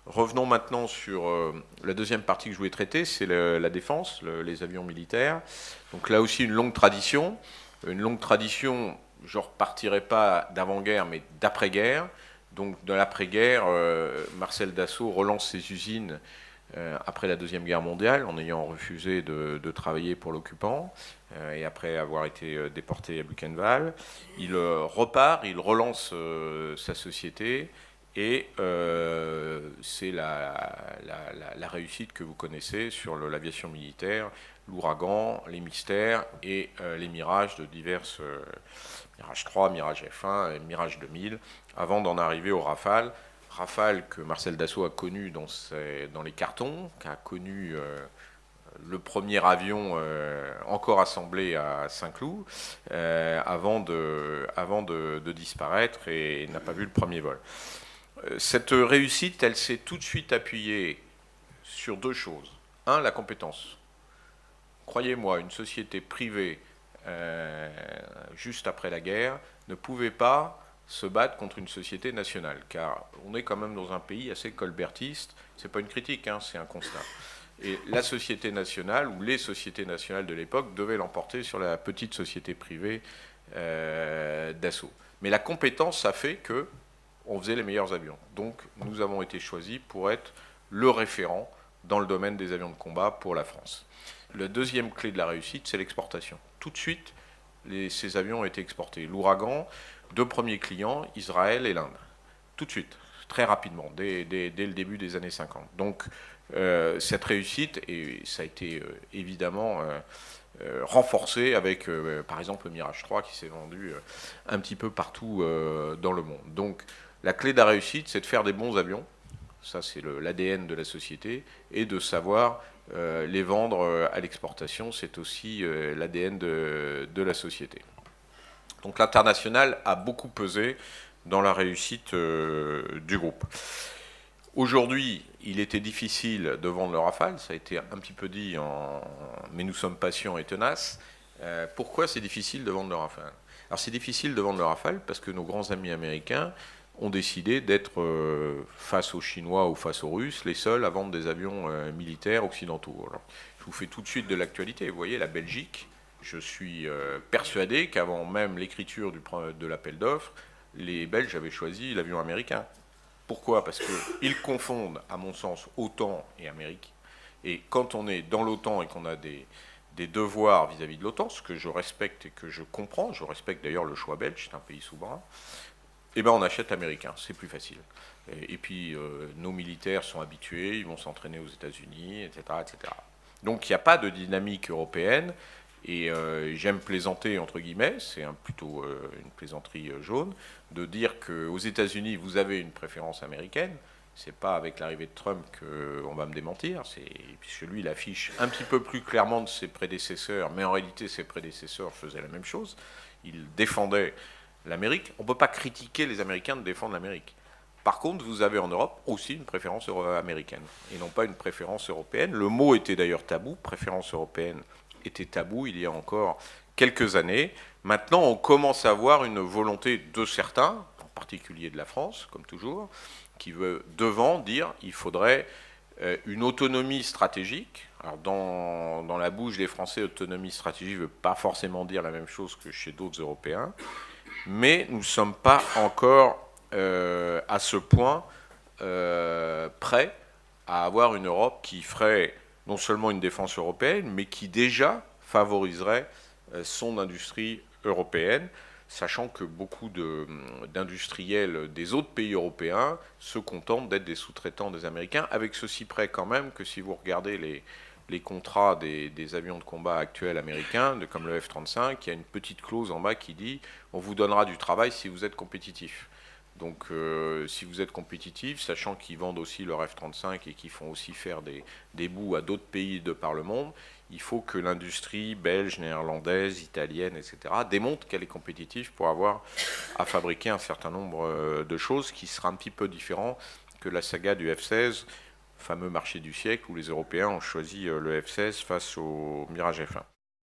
Revenons maintenant sur la deuxième partie que je voulais traiter, c'est la défense, les avions militaires. Donc là aussi une longue tradition. Une longue tradition, je ne repartirai pas d'avant-guerre, mais d'après-guerre. Donc dans l'après-guerre, Marcel Dassault relance ses usines après la Deuxième Guerre mondiale, en ayant refusé de travailler pour l'occupant, et après avoir été déporté à Buchenwald. Il repart, il relance sa société, et c'est la réussite que vous connaissez sur l'aviation militaire, l'ouragan, les mystères et les mirages de diverses Mirage 3, Mirage F1 et Mirage 2000, avant d'en arriver au Rafale. Rafale que Marcel Dassault a connu dans les cartons, qui a connu le premier avion encore assemblé à Saint-Cloud, avant de disparaître, et n'a pas vu le premier vol. Cette réussite, elle s'est tout de suite appuyée sur deux choses. Un, la compétence. Croyez-moi, une société privée, juste après la guerre, ne pouvait pas se battre contre une société nationale, car on est quand même dans un pays assez colbertiste. C'est pas une critique, hein, c'est un constat. Et la société nationale, ou les sociétés nationales de l'époque, devaient l'emporter sur la petite société privée Dassault. Mais la compétence a fait que on faisait les meilleurs avions. Donc nous avons été choisis pour être le référent dans le domaine des avions de combat pour la France. La deuxième clé de la réussite, c'est l'exportation. Tout de suite, ces avions ont été exportés. L'Ouragan, deux premiers clients, Israël et l'Inde. Tout de suite, très rapidement, dès le début des années 50. Donc cette réussite, et ça a été évidemment renforcé avec, par exemple, le Mirage 3 qui s'est vendu un petit peu partout dans le monde. Donc la clé de la réussite, c'est de faire des bons avions. Ça, c'est l'ADN de la société, et de savoir les vendre à l'exportation, c'est aussi l'ADN de la société. Donc l'international a beaucoup pesé dans la réussite du groupe. Aujourd'hui, il était difficile de vendre le Rafale, ça a été un petit peu dit, mais nous sommes patients et tenaces. Pourquoi c'est difficile de vendre le Rafale? Alors c'est difficile de vendre le Rafale parce que nos grands amis américains ont décidé d'être, face aux Chinois ou face aux Russes, les seuls à vendre des avions militaires occidentaux. Alors, je vous fais tout de suite de l'actualité. Vous voyez, la Belgique, je suis persuadé qu'avant même l'écriture de l'appel d'offres, les Belges avaient choisi l'avion américain. Pourquoi? Parce qu'ils confondent, à mon sens, OTAN et Amérique. Et quand on est dans l'OTAN et qu'on a des devoirs vis-à-vis de l'OTAN, ce que je respecte et que je comprends, je respecte d'ailleurs le choix belge, c'est un pays souverain, eh ben on achète américain, c'est plus facile. Et puis nos militaires sont habitués, ils vont s'entraîner aux États-Unis, etc., etc. Donc il n'y a pas de dynamique européenne, et j'aime plaisanter entre guillemets, c'est plutôt une plaisanterie jaune, de dire qu'aux États-Unis vous avez une préférence américaine. C'est pas avec l'arrivée de Trump qu'on va me démentir, puisque lui il affiche un petit peu plus clairement de ses prédécesseurs, mais en réalité ses prédécesseurs faisaient la même chose. Ils défendaient l'Amérique. On ne peut pas critiquer les Américains de défendre l'Amérique. Par contre, vous avez en Europe aussi une préférence américaine, et non pas une préférence européenne. Le mot était d'ailleurs tabou, préférence européenne était tabou il y a encore quelques années. Maintenant, on commence à voir une volonté de certains, en particulier de la France, comme toujours, qui veut devant dire qu'il faudrait une autonomie stratégique. Alors dans la bouche des Français, autonomie stratégique ne veut pas forcément dire la même chose que chez d'autres Européens, mais nous ne sommes pas encore à ce point prêts à avoir une Europe qui ferait non seulement une défense européenne, mais qui déjà favoriserait son industrie européenne, sachant que beaucoup d'industriels des autres pays européens se contentent d'être des sous-traitants des Américains, avec ceci près quand même que si vous regardez les contrats des avions de combat actuels américains, comme le F-35, il y a une petite clause en bas qui dit « on vous donnera du travail si vous êtes compétitif ». Donc si vous êtes compétitif, sachant qu'ils vendent aussi leur F-35 et qu'ils font aussi faire des bouts à d'autres pays de par le monde, il faut que l'industrie belge, néerlandaise, italienne, etc. démontre qu'elle est compétitive pour avoir à fabriquer un certain nombre de choses qui sera un petit peu différent que la saga du F-16, fameux marché du siècle où les Européens ont choisi le F-16 face au Mirage F-1.